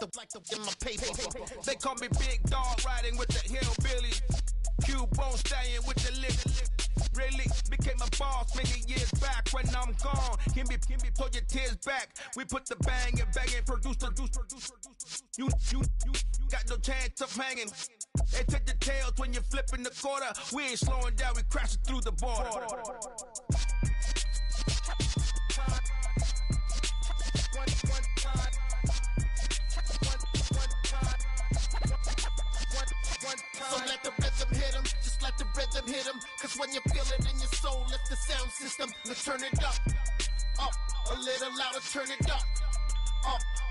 in my paper. They call me Big Dog, riding with the hillbillies. Q-Bone stallion with the lip. Really became a boss many years back. When I'm gone, can be pull your tears back. We put the bang and produce. You got no chance of hanging. They take the tails when you're flipping the quarter. We ain't slowing down, we crashing through the border. So let the rhythm hit him, just let the rhythm hit him. Cause when you feel it in your soul, lift the sound system. Let's turn it up, a little louder, turn it up.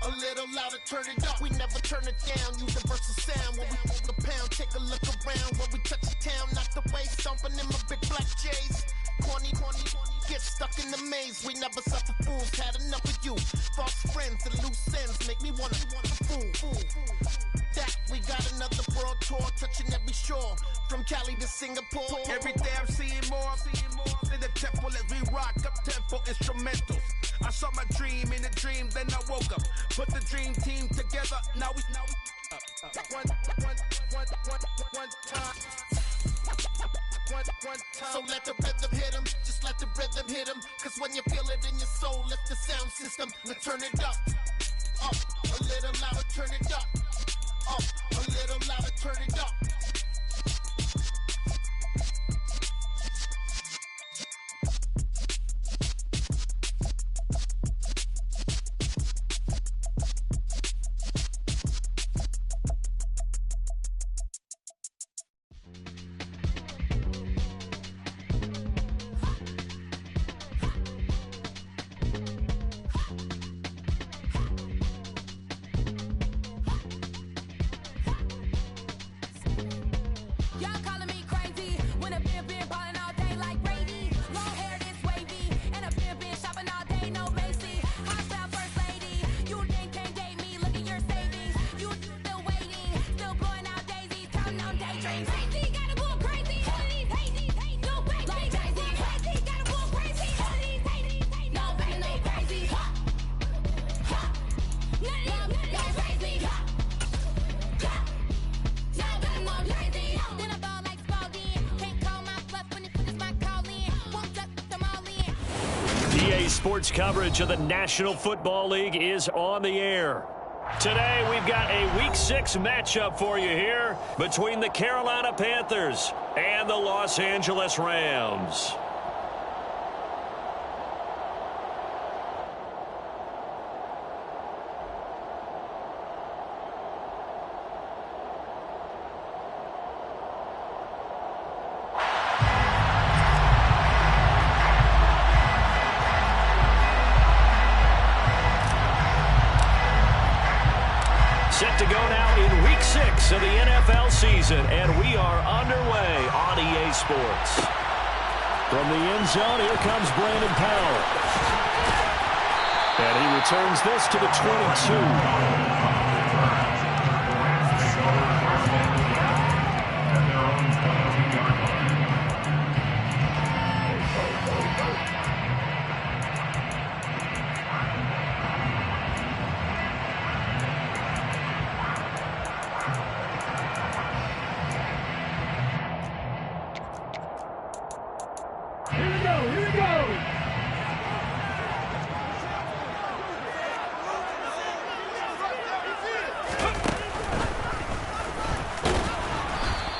A little louder, turn it up. We never turn it down, universal sound. When we move the pound, take a look around. When we touch the town, knock the way, stomping in my big black J's. Corny, get stuck in the maze. We never suffer fools, had enough of you. False friends and loose ends make me wanna fool. That we got another world tour, touching every shore, from Cali to Singapore. Every day I'm seeing more in the temple as we rock up tempo instrumentals. I saw my dream in a dream, then I woke up. Put the dream team together. Now we one time. So let the rhythm hit him, just let the rhythm hit him. Cause when you feel it in your soul, lift the sound system. Let's turn it up, a little louder, turn it up, a little louder, turn it up. Sports coverage of the National Football League is on the air. Today, we've got a Week 6 matchup for you here between the Carolina Panthers and the Los Angeles Rams. Set to go now in Week 6 of the NFL season, and we are underway on EA Sports. From the end zone, here comes Brandon Powell. And he returns this to the 22.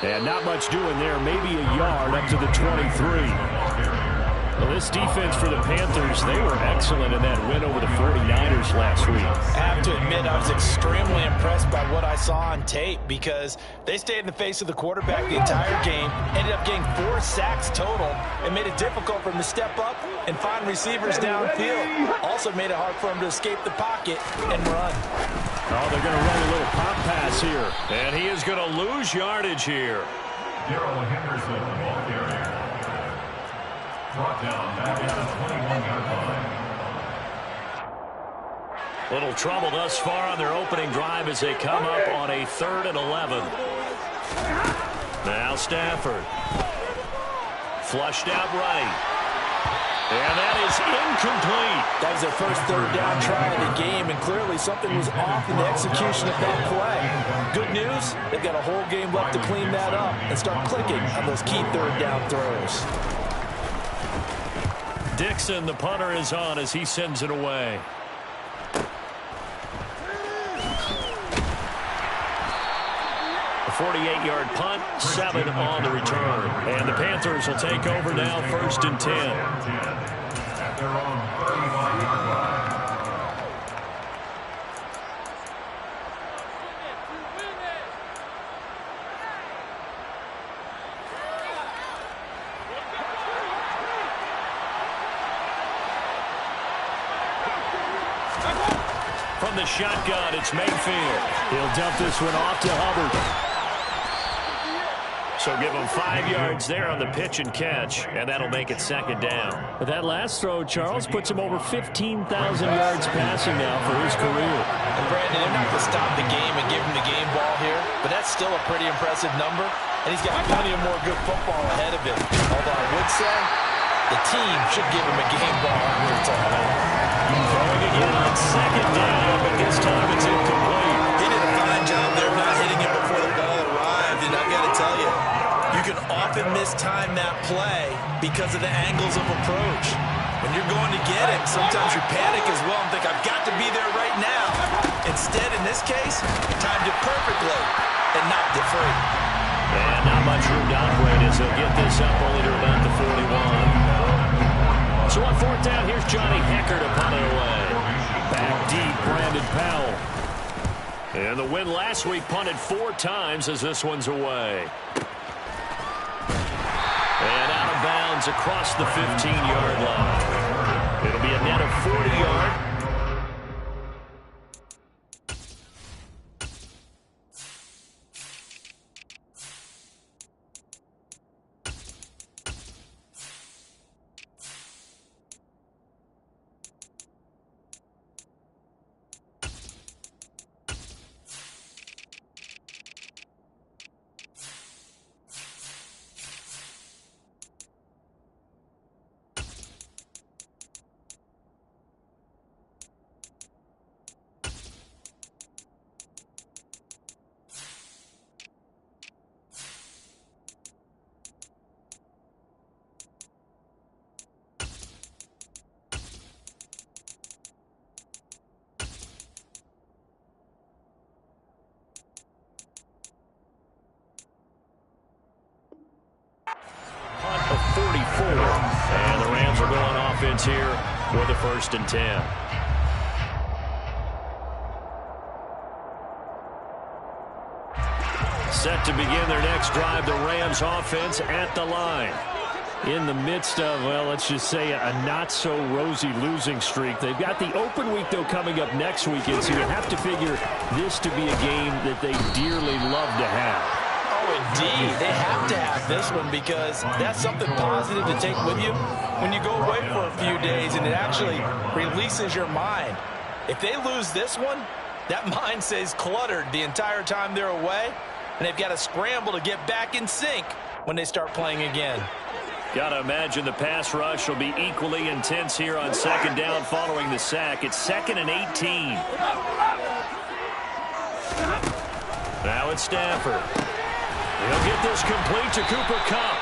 And not much doing there, maybe a yard up to the 23. Well, this defense for the Panthers, they were excellent in that win over the 49ers last week. I have to admit, I was extremely impressed by what I saw on tape because they stayed in the face of the quarterback the entire game, ended up getting 4 sacks total, and made it difficult for him to step up and find receivers downfield. Also made it hard for him to escape the pocket and run. Oh, they're going to run a little pop pass here. And he is going to lose yardage here. Darrell Henderson, the ball carrier. Brought down back at the 21-yard line. Little trouble thus far on their opening drive as they come up on a 3rd and 11. Now Stafford. Flushed out right. And that is incomplete. That was their first third down try of the game, and clearly something was off in the execution of that play. Good news, they've got a whole game left to clean that up and start clicking on those key third down throws. Dixon, the punter, is on as he sends it away. A 48-yard punt, 7 on the return. And the Panthers will take over now, 1st and 10. At their own 35-yard line. From the shotgun, it's Mayfield. He'll dump this one off to Hubbard. So give him 5 yards there on the pitch and catch, and that'll make it 2nd down. But that last throw, Charles, puts him over 15,000 yards passing now for his career. And Brandon, they're not going to stop the game and give him the game ball here, but that's still a pretty impressive number, and he's got plenty of more good football ahead of him. Although I would say the team should give him a game ball after it's all over. Throwing again on 2nd down, but this time it's incomplete. He did a fine job there of not hitting him before the ball arrived, and I've got to tell you, you can often mistime that play because of the angles of approach. When you're going to get him, sometimes you panic as well and think, I've got to be there right now. Instead, in this case, timed it perfectly and knocked it free. And not much room to operate as he'll get this up only to about the 41. So on 4th down, here's Johnny Hecker to punt it away. Back deep, Brandon Powell. And the win last week punted 4 times as this one's away. And out of bounds across the 15-yard line. It'll be a net of 40 yards. Punt of 44. And the Rams will go on offense here with a 1st and 10. Set to begin their next drive, the Rams offense at the line. In the midst of, well, let's just say a not-so-rosy losing streak. They've got the open week, though, coming up next weekend, so you have to figure this to be a game that they dearly love to have. Oh, indeed. They have to have this one because that's something positive to take with you when you go away for a few days, and it actually releases your mind. If they lose this one, that mind stays cluttered the entire time they're away, and they've got to scramble to get back in sync when they start playing again. Got to imagine the pass rush will be equally intense here on 2nd down following the sack. It's 2nd and 18. Now it's Stafford. He'll get this complete to Cooper Kupp.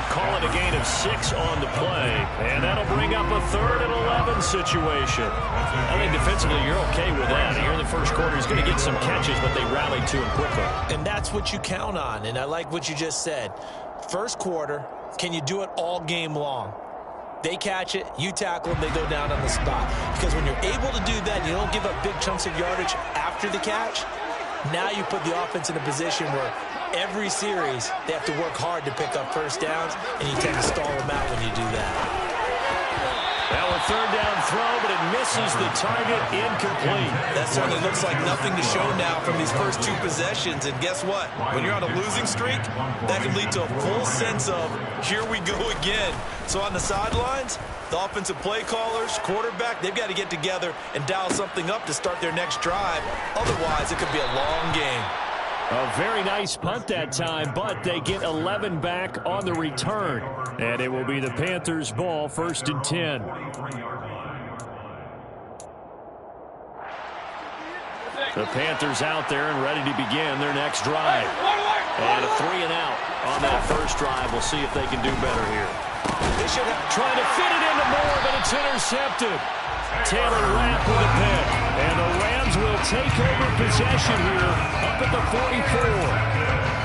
Call it a gain of 6 on the play, and that'll bring up a 3rd and 11 situation. I think defensively you're okay with that. Here in the first quarter, he's going to get some catches, but they rallied to him quickly. And that's what you count on, and I like what you just said. First quarter, can you do it all game long? They catch it, you tackle them, they go down on the spot. Because when you're able to do that, you don't give up big chunks of yardage after the catch, now you put the offense in a position where every series they have to work hard to pick up first downs, and you tend to stall them out when you do that. Now a 3rd down throw, but it misses the target, incomplete. That certainly looks like nothing to show now from these first 2 possessions. And guess what? When you're on a losing streak, that can lead to a full sense of, here we go again. So on the sidelines, the offensive play callers, quarterback, they've got to get together and dial something up to start their next drive. Otherwise, it could be a long game. A very nice punt that time, but they get 11 back on the return. And it will be the Panthers' ball, 1st and 10. The Panthers out there and ready to begin their next drive. And a 3 and out on that first drive. We'll see if they can do better here. They should have tried to fit it into Moore, but it's intercepted. Taylor Rapp with a pick. And the Rams will take over possession here up at the 44.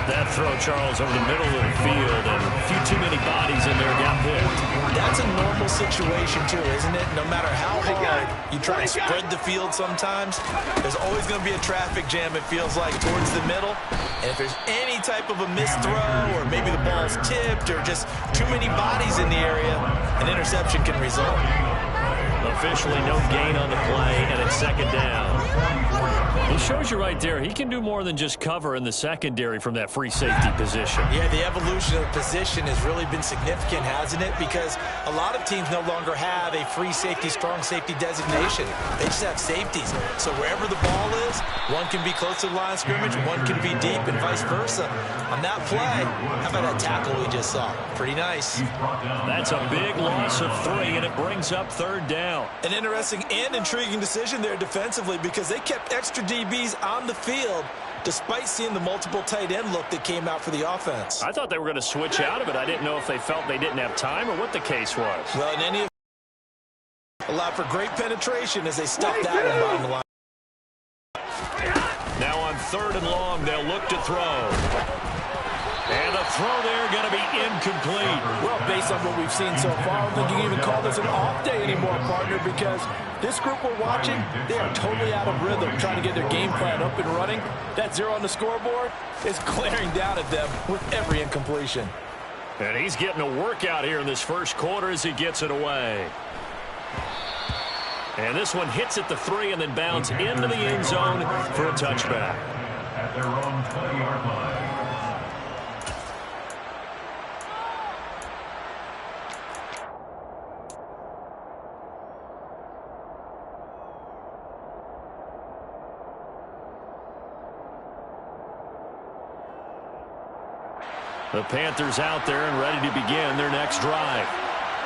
That throw, Charles, over the middle of the field, and a few too many bodies in there got picked. That's a normal situation, too, isn't it? No matter how hard you try and spread the field sometimes, there's always going to be a traffic jam, it feels like, towards the middle. And if there's any type of a missed throw, or maybe the ball's tipped, or just too many bodies in the area, an interception can result. Officially no gain on the play, and it's 2nd down. He shows you right there, he can do more than just cover in the secondary from that free safety position. Yeah, the evolution of the position has really been significant, hasn't it? Because a lot of teams no longer have a free safety, strong safety designation. They just have safeties. So wherever the ball is, one can be close to the line of scrimmage, one can be deep, and vice versa. On that play, how about that tackle we just saw? Pretty nice. That's a big loss of 3, and it brings up 3rd down. An interesting and intriguing decision there defensively, because they kept extra DBs on the field despite seeing the multiple tight end look that came out for the offense. I thought they were going to switch out of it. I didn't know if they felt they didn't have time or what the case was. Well, in any event, allowed for great penetration as they stuffed that one behind the line. Now on 3rd and long, they'll look to throw. And the throw there going to be incomplete. Well, based on what we've seen so far, I don't think you can even call this an off day anymore, partner, because this group we're watching, they are totally out of rhythm, trying to get their game plan up and running. That 0 on the scoreboard is glaring down at them with every incompletion. And he's getting a workout here in this first quarter as he gets it away. And this one hits at the 3 and then bounds into the end zone for a touchback. At their own 20-yard line. The Panthers out there and ready to begin their next drive.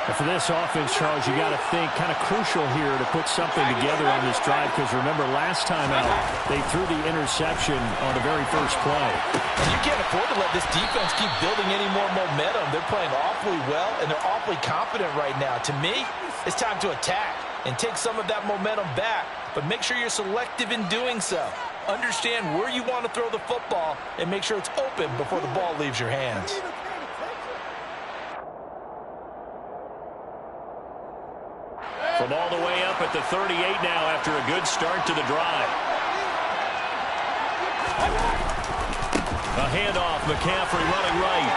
And for this offense, Charles, you got to think kind of crucial here to put something together on this drive, because remember last time out they threw the interception on the very first play. And you can't afford to let this defense keep building any more momentum. They're playing awfully well, and they're awfully confident right now. To me, it's time to attack and take some of that momentum back, but make sure you're selective in doing so. Understand where you want to throw the football and make sure it's open before the ball leaves your hands. From all the way up at the 38 now after a good start to the drive. A handoff, McCaffrey running right.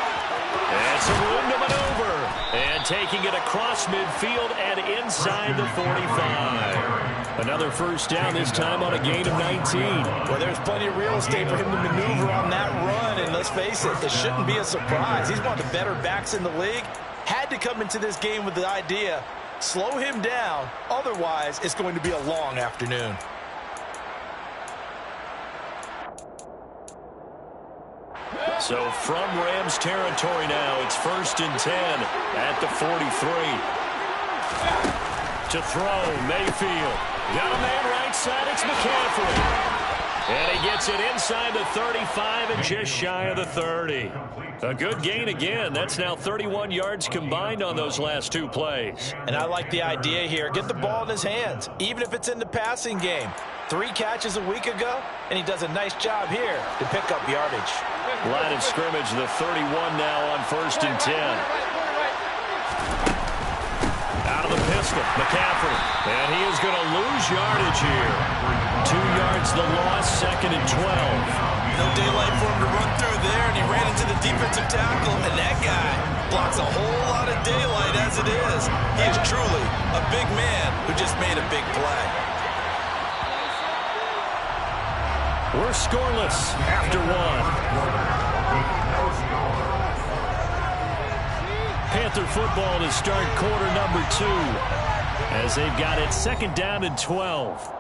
And some room to maneuver. And taking it across midfield and inside the 45. Another first down, this time on a gain of 19. Well, there's plenty of real estate for him to maneuver on that run. And let's face it, it shouldn't be a surprise. He's one of the better backs in the league. Had to come into this game with the idea, slow him down. Otherwise, it's going to be a long afternoon. So from Rams territory now, it's 1st and 10 at the 43. To throw, Mayfield. Got a man right side, it's McCaffrey. And he gets it inside the 35 and just shy of the 30. A good gain again. That's now 31 yards combined on those last 2 plays. And I like the idea here. Get the ball in his hands, even if it's in the passing game. 3 catches a week ago, and he does a nice job here to pick up yardage. Line of scrimmage, the 31 now on 1st and 10. Out of the pistol, McCaffrey. And he is going to lose yardage here. 2 yards the loss, 2nd and 12. No daylight for him to run through there, and he ran into the defensive tackle, and that guy blocks a whole lot of daylight as it is. He is truly a big man who just made a big play. We're scoreless after 1. Panther football to start quarter number 2 as they've got it 2nd down and 12.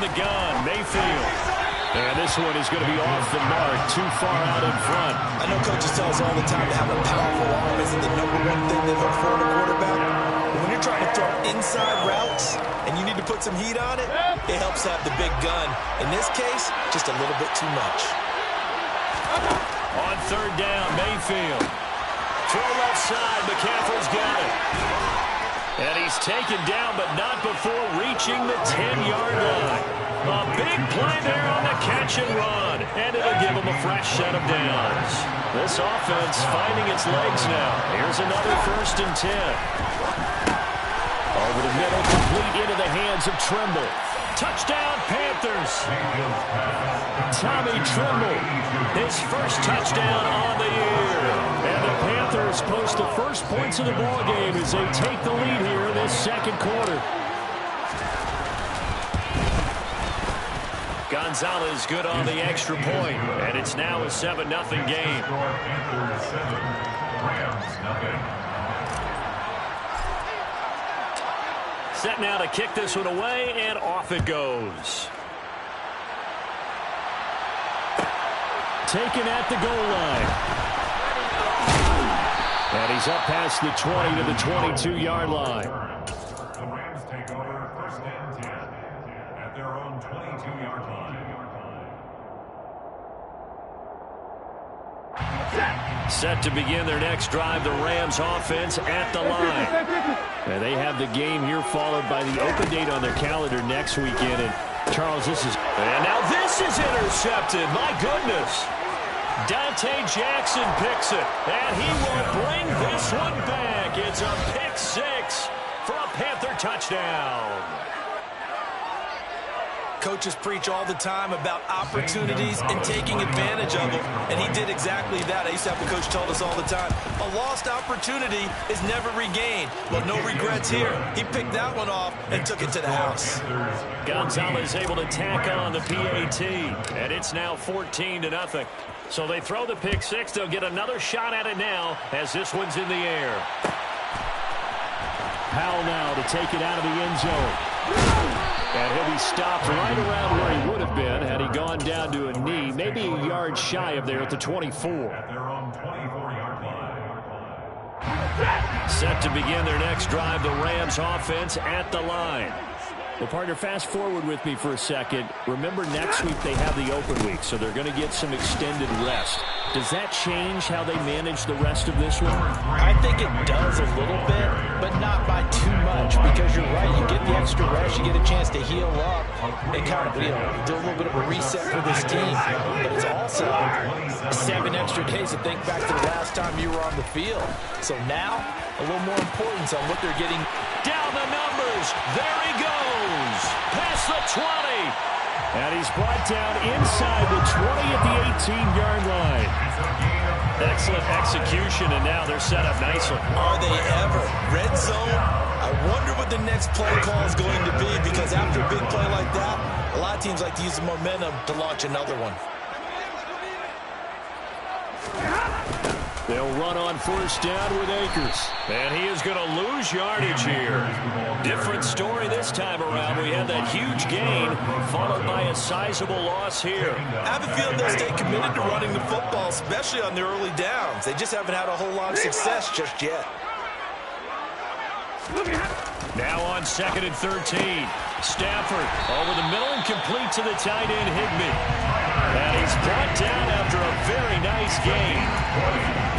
the gun, Mayfield. And this one is going to be off the mark, too far out in front. I know coaches tell us all the time to have a powerful arm isn't the number one thing they look for in a quarterback. But when you're trying to throw inside routes and you need to put some heat on it, it helps have the big gun. In this case, just a little bit too much. On third down, Mayfield. Throw left side, McCaffrey's got it. And he's taken down, but not before reaching the 10-yard line. A big play there on the catch and run, and it'll give him a fresh set of downs. This offense finding its legs now. Here's another 1st and 10. Over the middle, complete into the hands of Trimble. Touchdown, Panthers. Tommy Trimble, his first touchdown on the year. And the Panthers post the first points of the ballgame as they take the lead here in this second quarter. Gonzalez good on the extra point, and it's now a 7-0 game. Panthers 7, Rams nothing. Set now to kick this one away, and off it goes. Taken at the goal line. And he's up past the 20 to the 22-yard line. The Rams take over 1st and 10 at their own 22-yard line. Set to begin their next drive, the Rams offense at the line. And they have the game here followed by the open date on their calendar next weekend. And Charles, this is... And now this is intercepted. My goodness. Dante Jackson picks it. And he will bring this one back. It's a pick 6 for a Panther touchdown. Coaches preach all the time about opportunities and taking advantage of them, and he did exactly that. I used to have a coach told us all the time, a lost opportunity is never regained. Well, no regrets here. He picked that one off and took it to the house. Gonzalez able to tack on the PAT, and it's now 14-0. So they throw the pick 6. They'll get another shot at it now as this one's in the air. Powell now to take it out of the end zone. And he'll be stopped right around where he would have been had he gone down to a knee, maybe a yard shy of there at the 24. At their own 24-yard line. Set to begin their next drive, the Rams offense at the line. Well, partner, fast forward with me for a second. Remember, next week they have the open week, so they're going to get some extended rest. Does that change how they manage the rest of this one? I think it does a little bit, but not by too much, because you're right. You get the extra rest, you get a chance to heal up and kind of, do a little bit of a reset for this team. But it's also 7 extra days to think back to the last time you were on the field. So now, a little more importance on what they're getting. Down the numbers. There he goes. Past the 20. And he's brought down inside the 20 at the 18-yard line. Excellent execution, and now they're set up nicely. Are they ever? Red zone? I wonder what the next play call is going to be, because after a big play like that, a lot of teams like to use the momentum to launch another one. They'll run on 1st down with Akers. And he is going to lose yardage here. Different story this time around. We had that huge gain followed by a sizable loss here. I have a feeling they'll stay committed to running the football, especially on their early downs. They just haven't had a whole lot of success just yet. Now on 2nd and 13. Stafford over the middle and complete to the tight end Higbee. And he's brought down after a very nice game.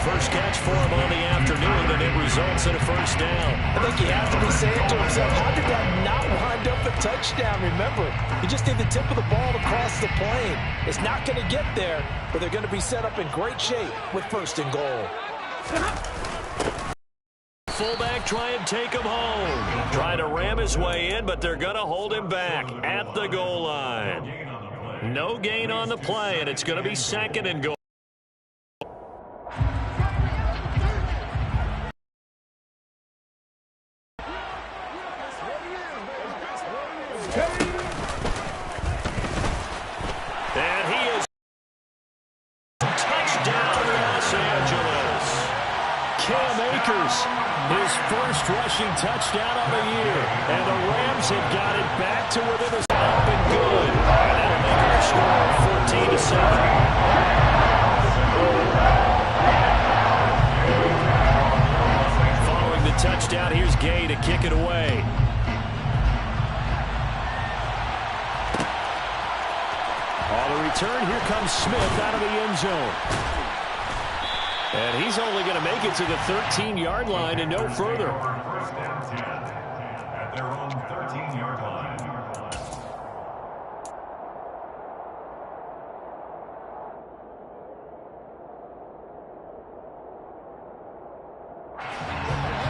First catch for him on the afternoon, and it results in a 1st down. I think he has to be saying to himself, how did that not wind up a touchdown? Remember, he just did the tip of the ball across the plane. It's not going to get there, but they're going to be set up in great shape with 1st and goal. Fullback try and take him home. Trying to ram his way in, but they're going to hold him back at the goal line. No gain on the play, and it's going to be 2nd and goal. And he is touchdown Los Angeles. Cam Akers, his first rushing touchdown of the year. And the Rams have got it back to within a... up and good. And that'll make our score 14-7. Following the touchdown, here's Gay to kick it away. On the return, here comes Smith out of the end zone. And he's only going to make it to the 13-yard line and no further. First and 10 at their own 13-yard line.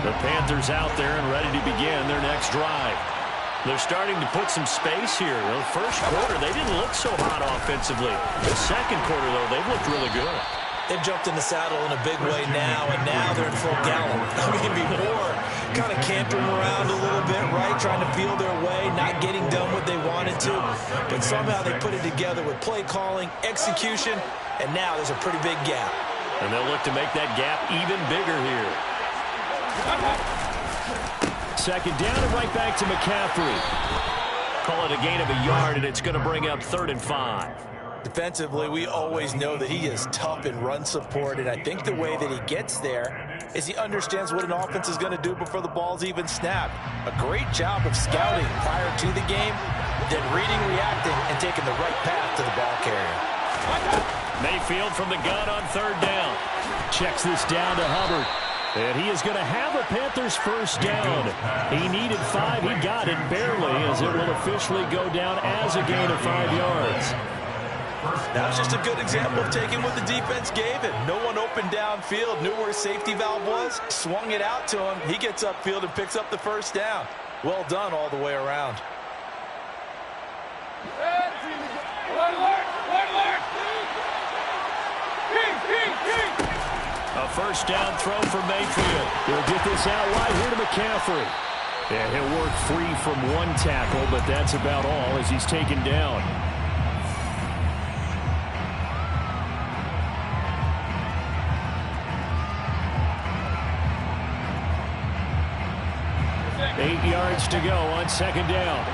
The Panthers out there and ready to begin their next drive. They're starting to put some space here. The first quarter, they didn't look so hot offensively. The second quarter, though, they've looked really good. They've jumped in the saddle in a big way now, and now they're in full gallop. I mean, before, kind of cantering around a little bit, right, trying to feel their way, not getting done what they wanted to. But somehow they put it together with play calling, execution, and now there's a pretty big gap. And they'll look to make that gap even bigger here. Second down and right back to McCaffrey. Call it a gain of a yard, and it's going to bring up 3rd and 5. Defensively, we always know that he is tough in run support, and I think the way that he gets there is he understands what an offense is going to do before the ball's even snapped. A great job of scouting prior to the game, then reading, reacting, and taking the right path to the ball carrier. Mayfield from the gun on 3rd down. Checks this down to Hubbard. And he is going to have a Panthers first down. He needed 5. He got it barely, as it will officially go down as a gain of 5 yards. That was just a good example of taking what the defense gave him. No one open downfield, knew where his safety valve was, swung it out to him. He gets upfield and picks up the first down. Well done all the way around. A first down throw for Mayfield. He'll get this out wide here to McCaffrey. Yeah, he'll work free from one tackle, but that's about all as he's taken down. Eight yards to go on 2nd down.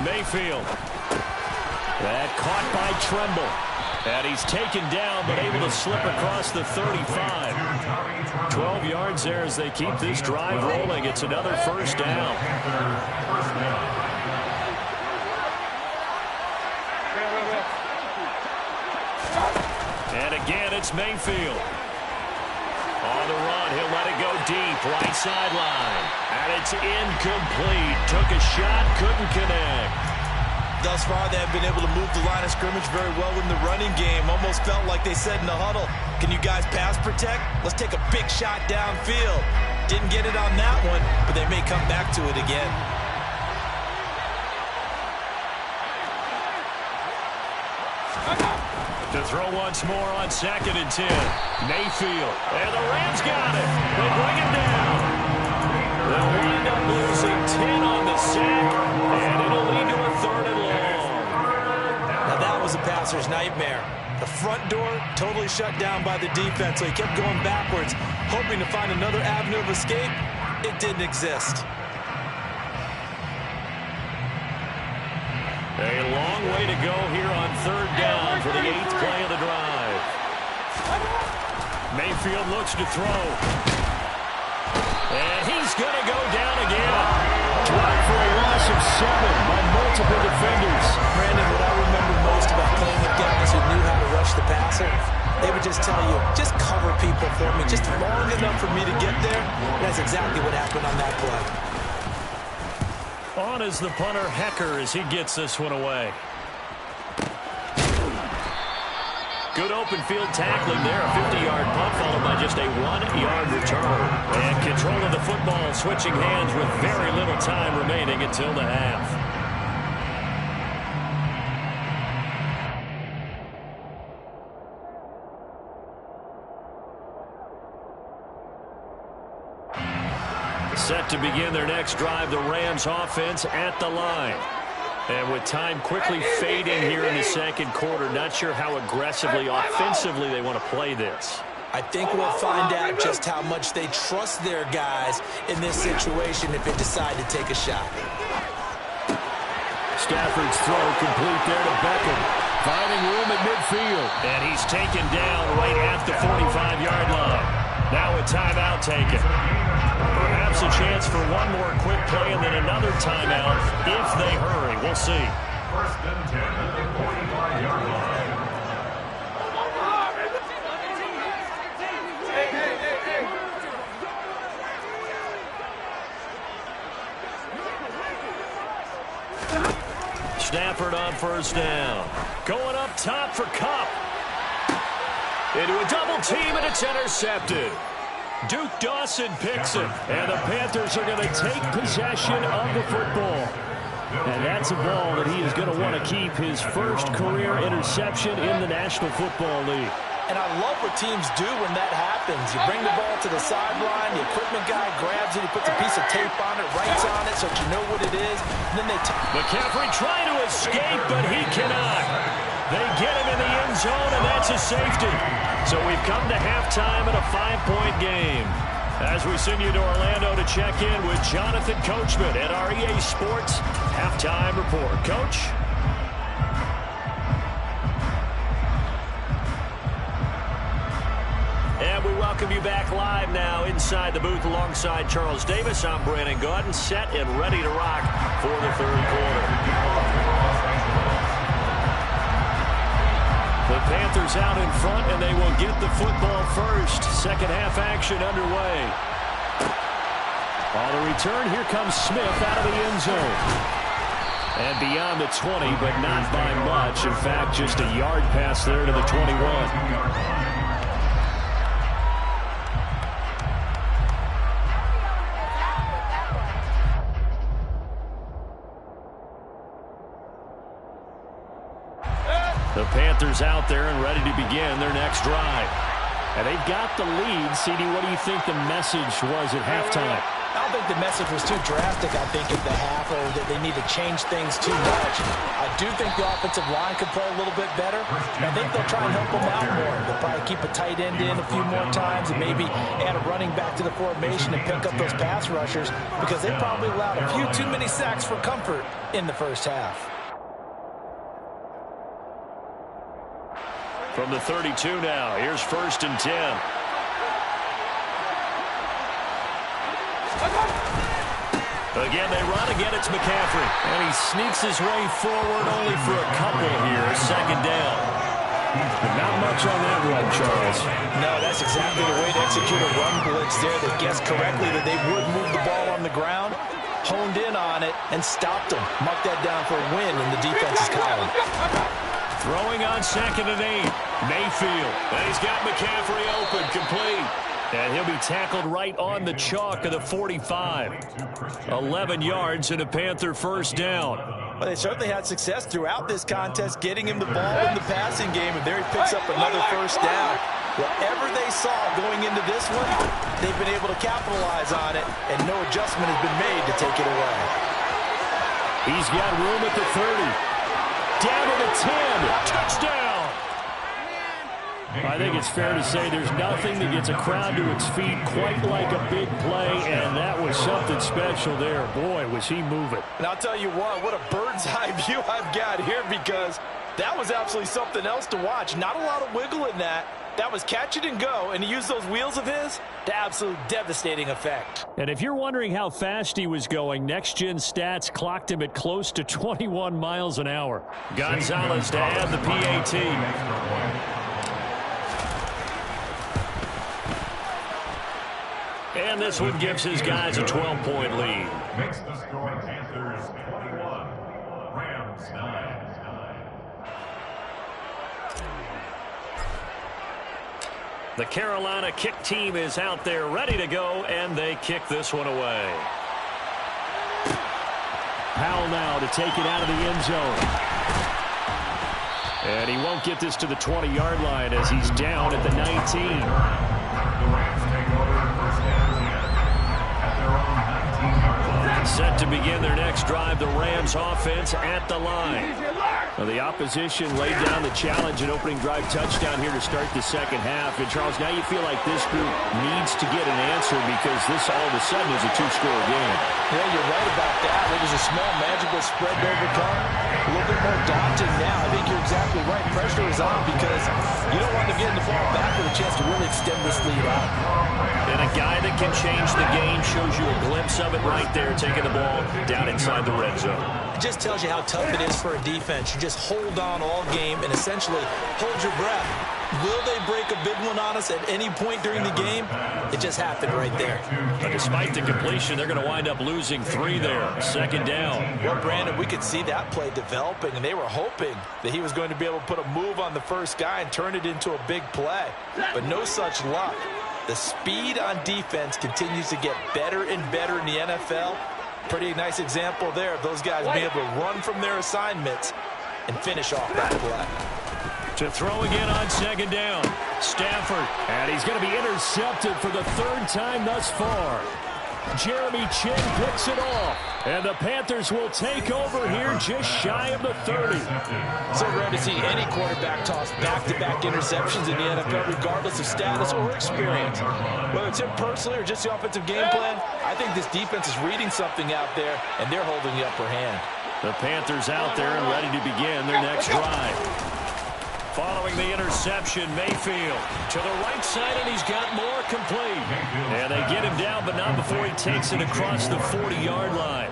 Mayfield. That caught by Tremble. And he's taken down, but able to slip across the 35. 12 yards there as they keep this drive rolling. It's another first down. And again, it's Mayfield. On the run, he'll let it go deep, right sideline. And it's incomplete. Took a shot, couldn't connect. Thus far, they have been able to move the line of scrimmage very well in the running game. Almost felt like they said in the huddle, can you guys pass protect? Let's take a big shot downfield. Didn't get it on that one, but they may come back to it again. To throw once more on 2nd and 10. Mayfield. And the Rams got it. They bring him down. They'll wind up losing 10 on the sack, and it'll lead to a 3rd and long. Now that was a passer's nightmare. The front door totally shut down by the defense, so he kept going backwards, hoping to find another avenue of escape. It didn't exist. A long way to go here on 3rd down for the 8th play of the drive. Mayfield looks to throw. And he's going to go down again. Dropped for a loss of 7 by multiple defenders. Brandon, what I remember most about playing with guys who knew how to rush the passer, they would just tell you, just cover people for me, just long enough for me to get there. That's exactly what happened on that play. On is the punter, Hecker, as he gets this one away. Good open field tackling there. A 50-yard punt followed by just a 1-yard return. And control of the football switching hands with very little time remaining until the half. Set to begin their next drive, the Rams offense at the line. And with time quickly fading here in the second quarter, not sure how aggressively, offensively they want to play this. I think we'll find out just how much they trust their guys in this situation if they decide to take a shot. Stafford's throw complete there to Beckham. Finding room at midfield. And he's taken down right at the 45-yard line. Now a timeout taken. Perhaps a chance for one more quick play and then another timeout if they hurry. We'll see. First and 10 at the 45-yard line. Stafford on first down. Going up top for Kupp. Into a double team, and it's intercepted. Duke Dawson picks it, and the Panthers are going to take possession of the football. And that's a ball that he is going to want to keep his first career interception in the National Football League. And I love what teams do when that happens. You bring the ball to the sideline, the equipment guy grabs it, he puts a piece of tape on it, writes on it so that you know what it is, and then they... McCaffrey trying to escape, but he cannot. They get him in the end zone, and that's a safety. So we've come to halftime in a 5-point game. As we send you to Orlando to check in with Jonathan Coachman at our EA Sports Halftime Report. Coach? And we welcome you back live now inside the booth alongside Charles Davis. I'm Brandon Gaudin, set and ready to rock for the third quarter. The Panthers out in front, and they will get the football first. Second half action underway. On the return, here comes Smith out of the end zone. And beyond the 20, but not by much. In fact, just a yard pass there to the 21. The Panthers out there and ready to begin their next drive. And they've got the lead. CD, what do you think the message was at halftime? I don't think the message was too drastic, I think, at the half, or that they need to change things too much. I do think the offensive line could play a little bit better. I think they'll try and help them out more. They'll probably keep a tight end in a few more times and maybe add a running back to the formation and pick up those pass rushers because they probably allowed a few too many sacks for comfort in the first half. From the 32 now, here's first and 10. Again, they run. Again, it's McCaffrey. And he sneaks his way forward only for a couple here. Second down. Not much on that run, Charles. No, that's exactly the way to execute a run blitz there. They guessed correctly that they would move the ball on the ground, honed in on it, and stopped them. Marked that down for a win in the defense's column. Throwing on second and 8. Mayfield. And he's got McCaffrey open, complete. And he'll be tackled right on the chalk of the 45. 11 yards and a Panther first down. Well, they certainly had success throughout this contest, getting him the ball in the passing game, and there he picks up another first down. Whatever they saw going into this one, they've been able to capitalize on it, and no adjustment has been made to take it away. He's got room at the 30. Down to the 10. Touchdown. I think it's fair to say there's nothing that gets a crowd to its feet quite like a big play, and that was something special there. Boy, was he moving. And I'll tell you what a bird's eye view I've got here because that was absolutely something else to watch. Not a lot of wiggle in that. That was catch it and go, and he used those wheels of his to absolute devastating effect. And if you're wondering how fast he was going, Next Gen Stats clocked him at close to 21 miles an hour. Gonzalez to add the PAT. And this one gives his guys a 12-point lead. Makes the score Panthers 21, Rams 9. The Carolina kick team is out there ready to go, and they kick this one away. Powell now to take it out of the end zone. And he won't get this to the 20-yard line as he's down at the 19. The Rams take over first and 10 at their own 19-yard line. Set to begin their next drive, the Rams offense at the line. Well, the opposition laid down the challenge and opening drive touchdown here to start the second half. And, Charles, now you feel like this group needs to get an answer because this all of a sudden is a two-score game. Yeah, you're right about that. It was a small, manageable spread to overcome. A little bit more daunting now. I think you're exactly right. Pressure is on because you don't want to get the ball back with a chance to really extend this lead out. And a guy that can change the game shows you a glimpse of it right there, taking the ball down inside the red zone. It just tells you how tough it is for a defense. You just hold on all game and essentially hold your breath. Will they break a big one on us at any point during the game? It just happened right there. But despite the completion, they're going to wind up losing 3 there. Second down. Well, Brandon, we could see that play developing, and they were hoping that he was going to be able to put a move on the first guy and turn it into a big play. But no such luck. The speed on defense continues to get better and better in the NFL. Pretty nice example there of those guys being able to run from their assignments and finish off that play. To throw again on second down. Stafford. And he's going to be intercepted for the 3rd time thus far. Jeremy Chin picks it off. And the Panthers will take over here just shy of the 30. So rare to see any quarterback toss back-to-back interceptions in the NFL, regardless of status or experience. Whether it's him personally or just the offensive game plan, I think this defense is reading something out there, and they're holding the upper hand. The Panthers out there and ready to begin their next drive. Following the interception, Mayfield to the right side, and he's got more complete. And they get him down, but not before he takes it across the 40-yard line.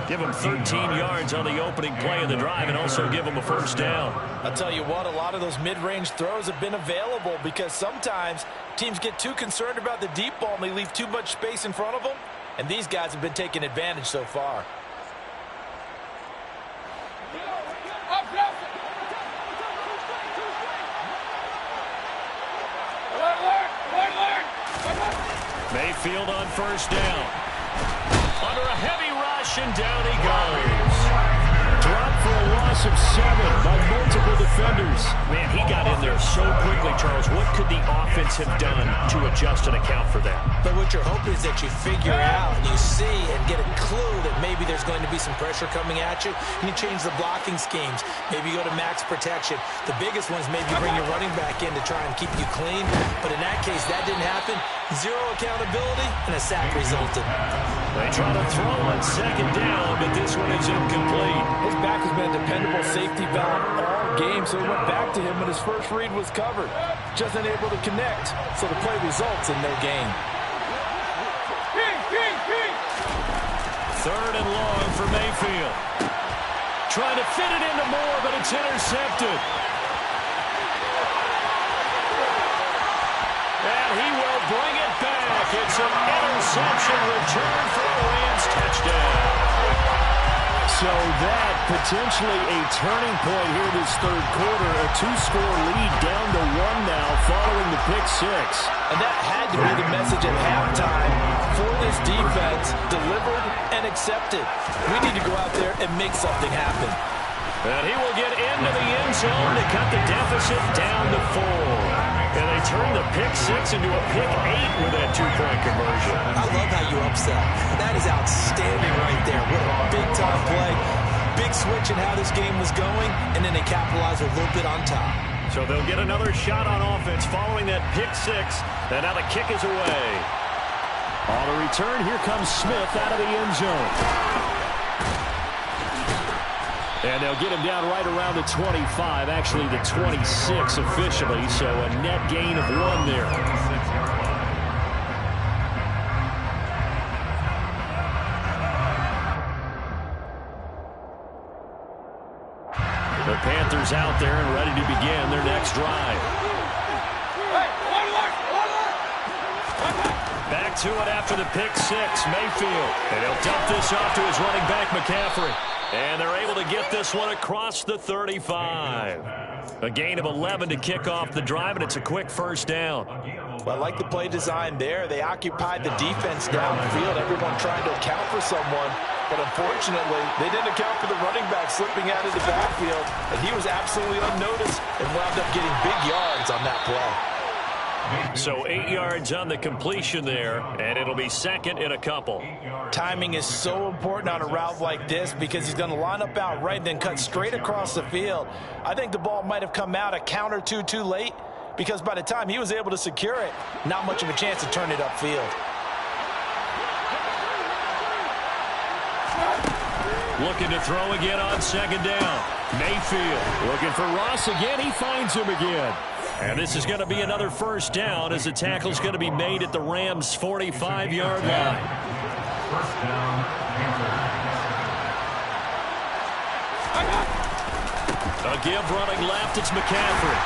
Give him 13 yards on the opening play of the drive and also give him a first down. I'll tell you what, a lot of those mid-range throws have been available because sometimes teams get too concerned about the deep ball and they leave too much space in front of them. And these guys have been taking advantage so far. Mayfield on first down. Under a heavy rush, and down he goes. Dropped for a loss of 7 by multiple defenders. Man, he got in there so quickly, Charles. What could the offense have done to adjust and account for that? But what you're hoping is that you figure out, you see, and get a clue that maybe there's going to be some pressure coming at you. You change the blocking schemes. Maybe you go to max protection. The biggest one is maybe bring your running back in to try and keep you clean. But in that case, that didn't happen. 0 accountability, and a sack resulted. They try to throw on second down, but this one is incomplete. His back has been a dependable safety valve all game, so it went back to him when his first read was covered. Just unable to connect, so the play results in no gain. 3rd and long for Mayfield. Trying to fit it into Moore, but it's intercepted. And he will bring it back. It's an interception return for a Rams touchdown. So that potentially a turning point here this 3rd quarter. A 2-score lead down to 1 now following the pick 6. And that had to be the message at halftime for this defense. Delivered and accepted. We need to go out there and make something happen. And he will get into the end zone to cut the deficit down to 4. And they turn the pick 6 into a pick 8 with that 2-point conversion. I love how you upsell. That is outstanding right there. What a big-time play. Big switch in how this game was going, and then they capitalize a little bit on top. So they'll get another shot on offense following that pick 6. And now the kick is away. On the return, here comes Smith out of the end zone. And they'll get him down right around the 25, actually the 26 officially, so a net gain of 1 there. The Panthers out there and ready to begin their next drive. Back to it after the pick 6, Mayfield. And he'll dump this off to his running back, McCaffrey. And they're able to get this one across the 35. A gain of 11 to kick off the drive, and it's a quick first down. Well, I like the play design there. They occupied the defense downfield, everyone trying to account for someone. But unfortunately, they didn't account for the running back slipping out of the backfield. And he was absolutely unnoticed and wound up getting big yards on that play. So 8 yards on the completion there, and it'll be second and a couple. Timing is so important on a route like this because he's going to line up out right and then cut straight across the field. I think the ball might have come out a count or two too late because by the time he was able to secure it, not much of a chance to turn it upfield. Looking to throw again on second down. Mayfield looking for Ross again. He finds him again. And this is going to be another first down as the tackle's going to be made at the Rams' 45-yard line. First down, Panthers. A give running left, it's McCaffrey.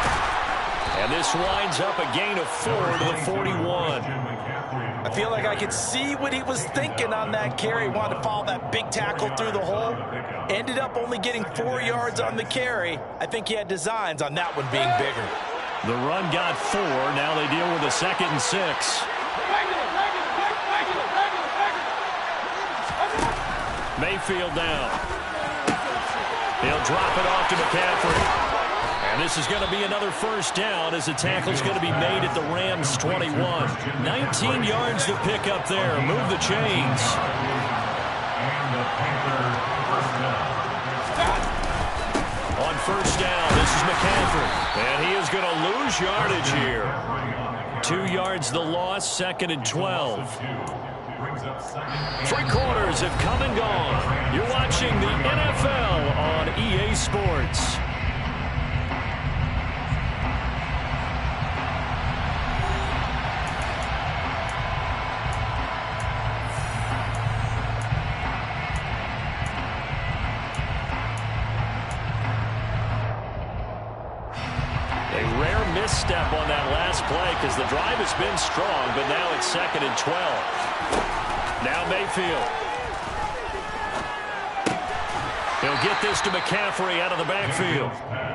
And this winds up a gain of 4 to the 41. I feel like I could see what he was thinking on that carry. He wanted to follow that big tackle through the hole. Ended up only getting 4 yards on the carry. I think he had designs on that one being bigger. The run got 4. Now they deal with a 2nd and 6. Mayfield down. He'll drop it off to McCaffrey. And this is going to be another first down as the tackle's going to be made at the Rams' 21. 19 yards to pick up there. Move the chains. And the Panthers first down. On first down, this is McCaffrey. And he is going to lose yardage here. 2 yards the loss, 2nd and 12. 3 quarters have come and gone. You're watching the NFL on EA Sports. Misstep on that last play because the drive has been strong, but now it's 2nd and 12. Now Mayfield. He'll get this to McCaffrey out of the backfield.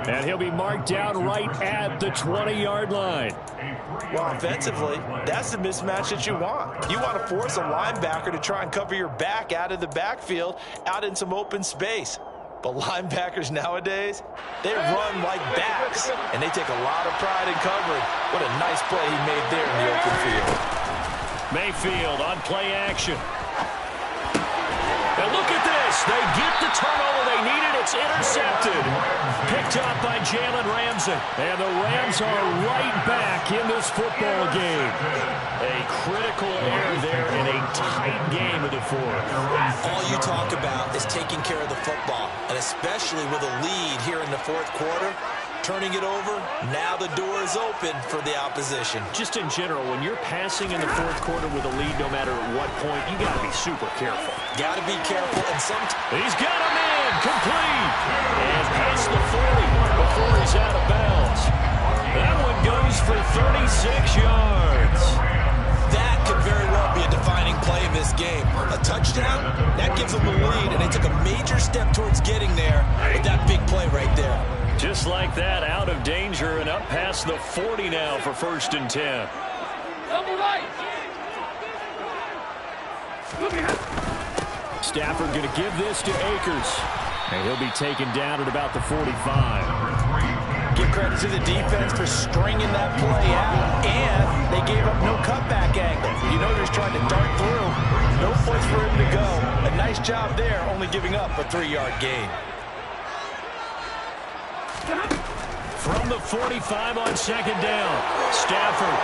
And he'll be marked down right at the 20-yard line. Well, offensively, that's the mismatch that you want. You want to force a linebacker to try and cover your back out of the backfield, out in some open space. But linebackers nowadays, they run like backs, and they take a lot of pride in covering. What a nice play he made there in the open field. Mayfield on play action. And look at this. They get the turnover they needed. It's intercepted. Picked up by Jalen Ramsey. And the Rams are right back in this football game. A critical error there in a tight game of the fourth. All you talk about is taking care of the football, and especially with a lead here in the fourth quarter. Turning it over, now the door is open for the opposition. Just in general, when you're passing in the fourth quarter with a lead, no matter at what point, you got to be super careful. Got to be careful, and he's got him in, complete, and past the 40 before he's out of bounds. That one goes for 36 yards. That could very well be a defining play in this game. A touchdown, that gives them the lead, and they took a major step towards getting there with that big play right there. Just like that, out of danger and up past the 40 now for 1st and 10. Stafford going to give this to Akers. And he'll be taken down at about the 45. Give credit to the defense for stringing that play out. And they gave up no cutback angle. You know they're trying to dart through. No place for him to go. A nice job there, only giving up a 3-yard gain. From the 45 on second down, Stafford.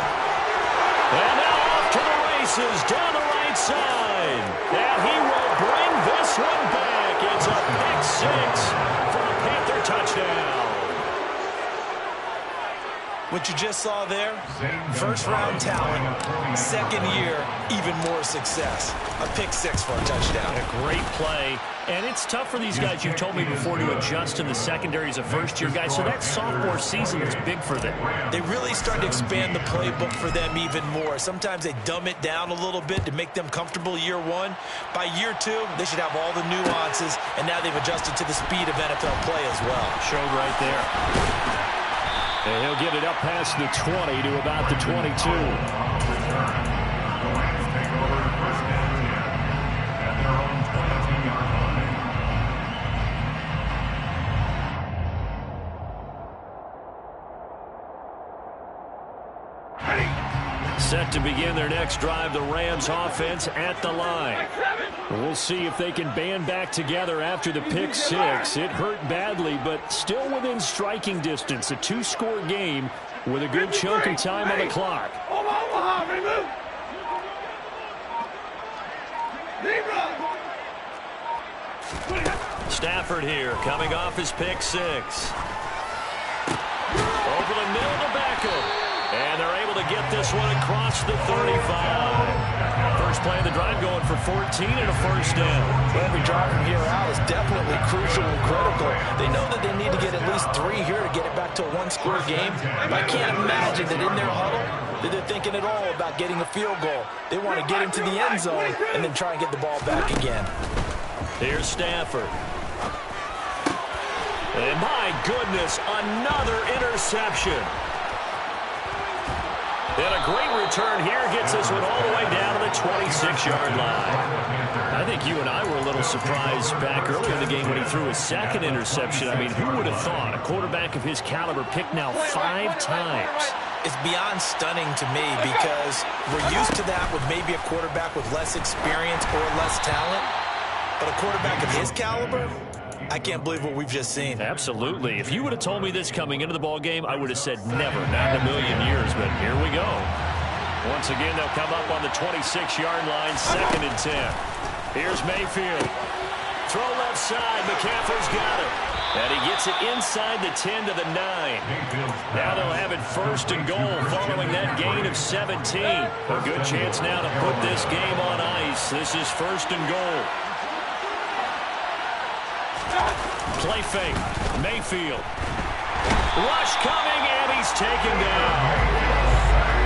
And now off to the races down the right side. And he will bring this one back. It's a pick 6 for a Panther touchdown. What you just saw there, first-round talent, second year, even more success. A pick 6 for a touchdown. A great play. And it's tough for these guys, you've told me before, to adjust in the secondary as a first-year guy. So that sophomore season is big for them. They really start to expand the playbook for them even more. Sometimes they dumb it down a little bit to make them comfortable year 1. By year 2, they should have all the nuances, and now they've adjusted to the speed of NFL play as well. Showed right there. And he'll get it up past the 20 to about the 22. Set to begin their next drive, the Rams offense at the line. We'll see if they can band back together after the pick six. It hurt badly, but still within striking distance. A two-score game with a good chunk of time on the clock. Stafford here, coming off his pick six. Over the middle to Beckham. And they're able to get this one across the 35. First play of the drive going for 14 and a first down. Every drive from here out is definitely crucial and critical. They know that they need to get at least 3 here to get it back to a one-score game. But I can't imagine that in their huddle that they're thinking at all about getting a field goal. They want to get into the end zone and then try and get the ball back again. Here's Stafford. And my goodness, another interception. And a great return here gets this one all the way down to the 26-yard line. I think you and I were a little surprised back earlier in the game when he threw his second interception. I mean, who would have thought a quarterback of his caliber picked now 5 times? It's beyond stunning to me because we're used to that with maybe a quarterback with less experience or less talent. But a quarterback of his caliber, I can't believe what we've just seen. Absolutely. If you would have told me this coming into the ball game, I would have said never, not in a million years, but here we go. Once again, they'll come up on the 26-yard line, 2nd and 10. Here's Mayfield. Throw left side. McCaffrey's got it. And he gets it inside the 10 to the 9. Now they'll have it 1st and goal following that gain of 17. A good chance now to put this game on ice. This is 1st and goal. Play fake. Mayfield. Rush coming, and he's taken down.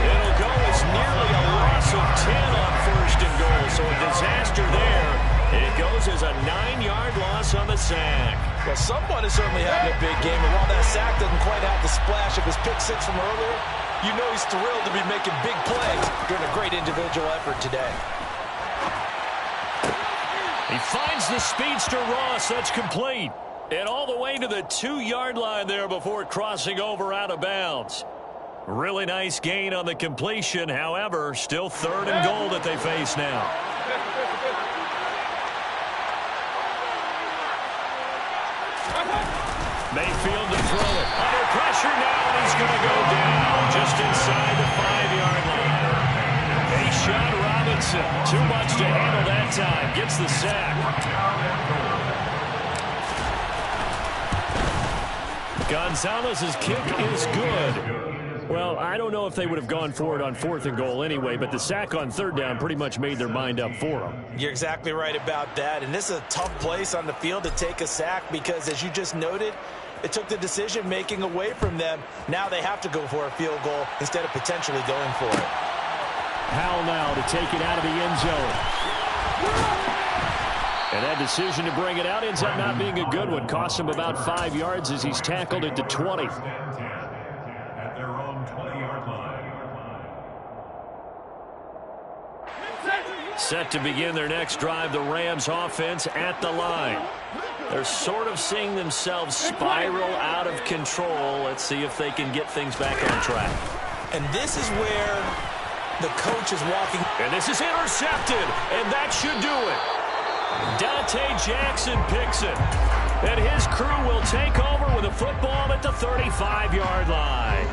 It'll go as nearly a loss of 10 on 1st and goal. So a disaster there. It goes as a 9-yard loss on the sack. Well, someone is certainly having a big game, and while that sack doesn't quite have the splash of his pick six from earlier, you know he's thrilled to be making big plays during a great individual effort today. He finds the speedster Ross. That's complete. And all the way to the 2-yard line there before crossing over out of bounds. Really nice gain on the completion. However, still 3rd and goal that they face now. Mayfield to throw it. Under pressure now, and he's going to go down just inside the 5-yard line. A-Shot Robinson. Too much to handle that time. Gets the sack. Gonzalez's kick is good. Well, I don't know if they would have gone for it on 4th and goal anyway, but the sack on 3rd down pretty much made their mind up for them. You're exactly right about that, and this is a tough place on the field to take a sack because, as you just noted, it took the decision-making away from them. Now they have to go for a field goal instead of potentially going for it. Howell now to take it out of the end zone. And that decision to bring it out ends up not being a good one. Costs him about 5 yards as he's tackled at the 20. At their own 20-yard line. Set to begin their next drive, the Rams offense at the line. They're sort of seeing themselves spiral out of control. Let's see if they can get things back on track. And this is where the coach is walking. And this is intercepted, and that should do it. Dante Jackson picks it. And his crew will take over with a football at the 35-yard line.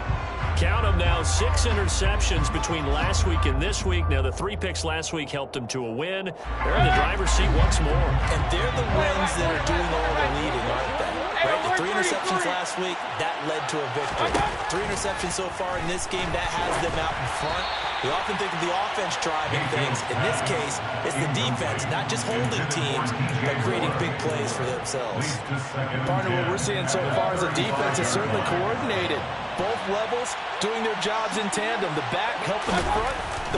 Count them now, 6 interceptions between last week and this week. Now, the 3 picks last week helped them to a win. They're in the driver's seat once more. And they're the ones that are doing all the leading, aren't they? Right? The 3 interceptions last week, that led to a victory. 3 interceptions so far in this game, that has them out in front. We often think of the offense driving things. In this case, it's the defense, not just holding teams, but creating big plays for themselves. Partner, what we're seeing so far is a defense is certainly coordinated. Both levels doing their jobs in tandem. The back helping the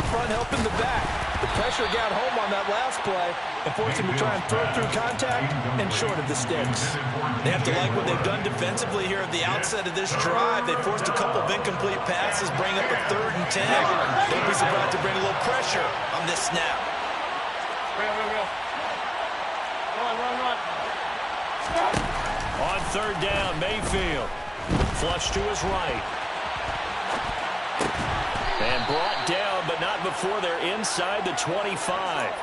front helping the back. The pressure got home on that last play and forced him to try and throw through contact and short of the sticks. They have to like what they've done defensively here at the outset of this drive. They forced a couple of incomplete passes, bring up a 3rd and 10. Don't be surprised to bring a little pressure on this snap. On 3rd down, Mayfield. Flush to his right. And brought down, but but not before they're inside the 25.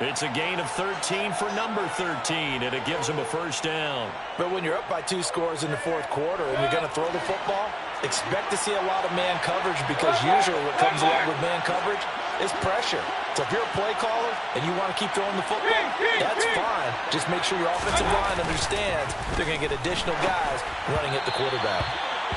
It's a gain of 13 for number 13, and it gives them a first down. But when you're up by 2 scores in the fourth quarter and you're going to throw the football, expect to see a lot of man coverage, because usually what comes along with man coverage is pressure. So if you're a play caller and you want to keep throwing the football, that's fine. Just make sure your offensive line understands they're going to get additional guys running at the quarterback.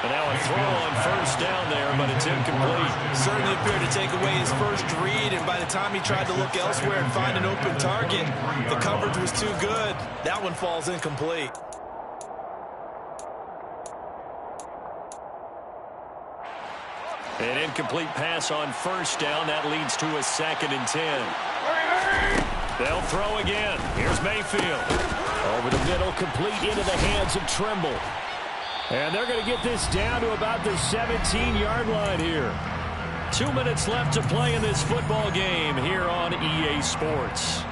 And now a throw on first down there, but it's incomplete. Certainly appeared to take away his first read, and by the time he tried to look elsewhere and find an open target, the coverage was too good. That one falls incomplete. An incomplete pass on first down. That leads to a 2nd and 10. They'll throw again. Here's Mayfield. Over the middle, complete into the hands of Trimble. And they're going to get this down to about the 17-yard line here. 2 minutes left to play in this football game here on EA Sports.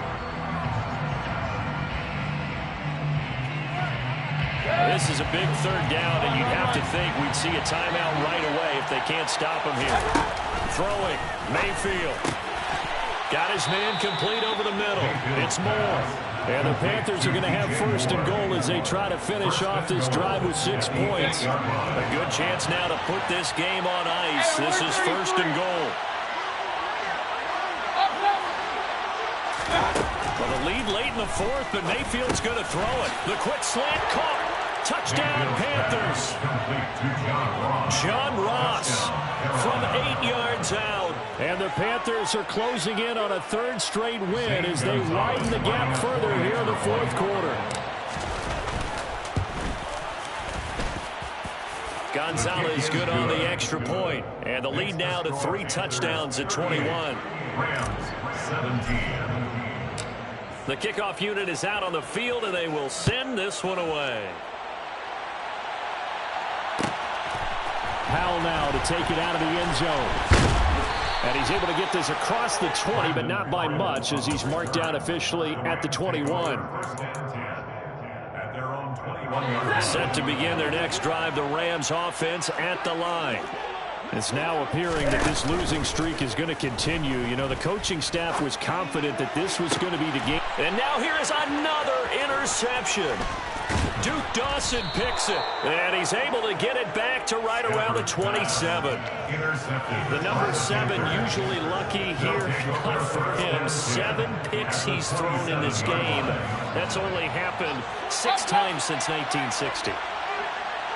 This is a big 3rd down, and you'd have to think we'd see a timeout right away if they can't stop him here. Throwing, Mayfield. Got his man complete over the middle. It's Moore. And the Panthers are going to have 1st and goal as they try to finish off this drive with 6 points. A good chance now to put this game on ice. This is 1st and goal. Well, the lead late in the 4th, but Mayfield's going to throw it. The quick slant caught. Touchdown, Panthers. John Ross from 8 yards out. And the Panthers are closing in on a 3rd straight win as they widen the gap further here in the 4th quarter. Gonzalez good on the extra point. And the lead now to 3 touchdowns at 21. Rams 17. The kickoff unit is out on the field, and they will send this one away. Powell now to take it out of the end zone. And he's able to get this across the 20, but not by much, as he's marked down officially at the 21. Set to begin their next drive, the Rams offense at the line. It's now appearing that this losing streak is going to continue. You know, the coaching staff was confident that this was going to be the game. And now here is another interception. Duke Dawson picks it, and he's able to get it back to right around the 27. The number 7 usually lucky here. Not for him. 7 picks he's thrown in this game. That's only happened 6 times since 1960.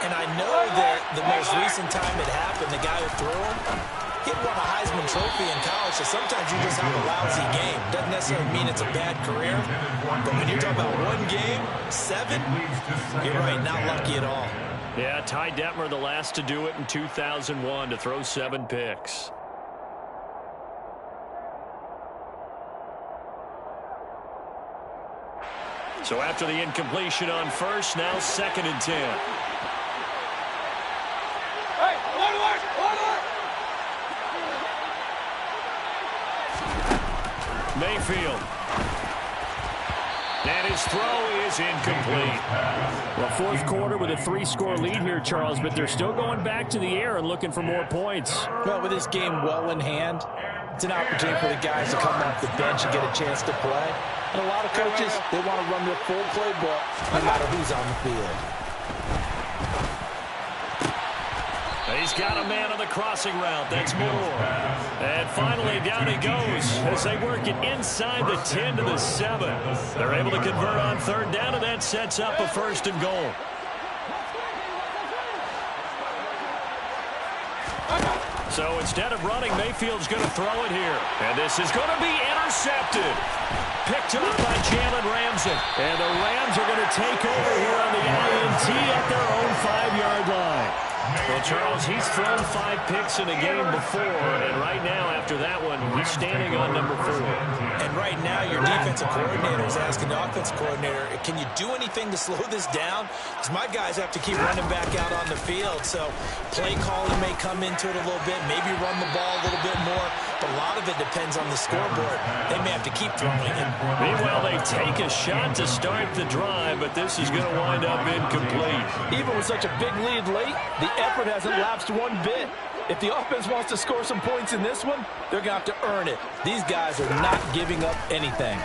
And I know that the most recent time it happened, the guy who threw him, he won a Heisman Trophy in college, so sometimes you just have a lousy game. Doesn't necessarily mean it's a bad career, but when you're talking about 1 game, 7, you're right, not lucky at all. Yeah, Ty Detmer, the last to do it in 2001, to throw 7 picks. So after the incompletion on first, now 2nd and 10. Mayfield. And his throw is incomplete. Well, 4th quarter with a 3-score lead here, Charles, but they're still going back to the air and looking for more points. Well, with this game well in hand, it's an opportunity for the guys to come off the bench and get a chance to play. And a lot of coaches, they want to run their full playbook no matter who's on the field. He's got a man on the crossing route. That's Moore. And finally, down he goes as they work it inside the 10 to the 7. They're able to convert on 3rd down, and that sets up a 1st and goal. So instead of running, Mayfield's going to throw it here. And this is going to be intercepted. Picked up by Jalen Ramsey. And the Rams are going to take over here on the INT at their own 5-yard line. Well, Charles, he's thrown 5 picks in a game before, and right now, after that one, he's standing on number 4. And right now, your defensive coordinator is asking the offensive coordinator, can you do anything to slow this down? Because my guys have to keep running back out on the field, so play calling may come into it a little bit, maybe run the ball a little bit more, but a lot of it depends on the scoreboard. They may have to keep throwing it. Meanwhile, they take a shot to start the drive, but this is going to wind up incomplete. Even with such a big lead late, the effort hasn't lapsed one bit. If the offense wants to score some points in this one, they're going to have to earn it. These guys are not giving up anything.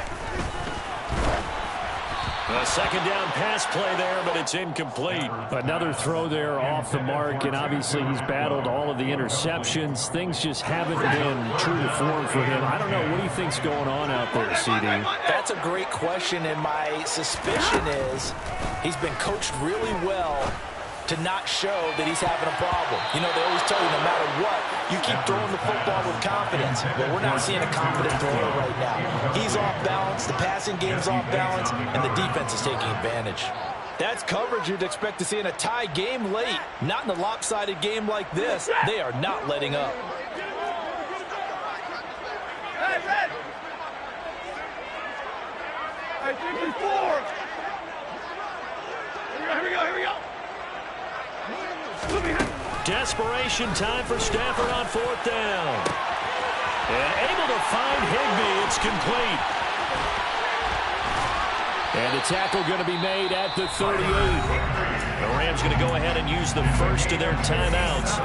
A second down pass play there, but it's incomplete. Another throw there off the mark, and obviously he's battled all of the interceptions. Things just haven't been true to form for him. I don't know. What do you think's going on out there, CD? That's a great question, and my suspicion is he's been coached really well to not show that he's having a problem. You know, they always tell you no matter what, you keep throwing the football with confidence. Well, we're not seeing a confident thrower right now. He's off balance, the passing game's off balance, and the defense is taking advantage. That's coverage you'd expect to see in a tie game late. Not in a lopsided game like this. They are not letting up. Hey, 54! Here we go! Desperation time for Stafford on fourth down. And able to find Higbee. It's complete. And the tackle going to be made at the 38. The Rams going to go ahead and use the first of their timeouts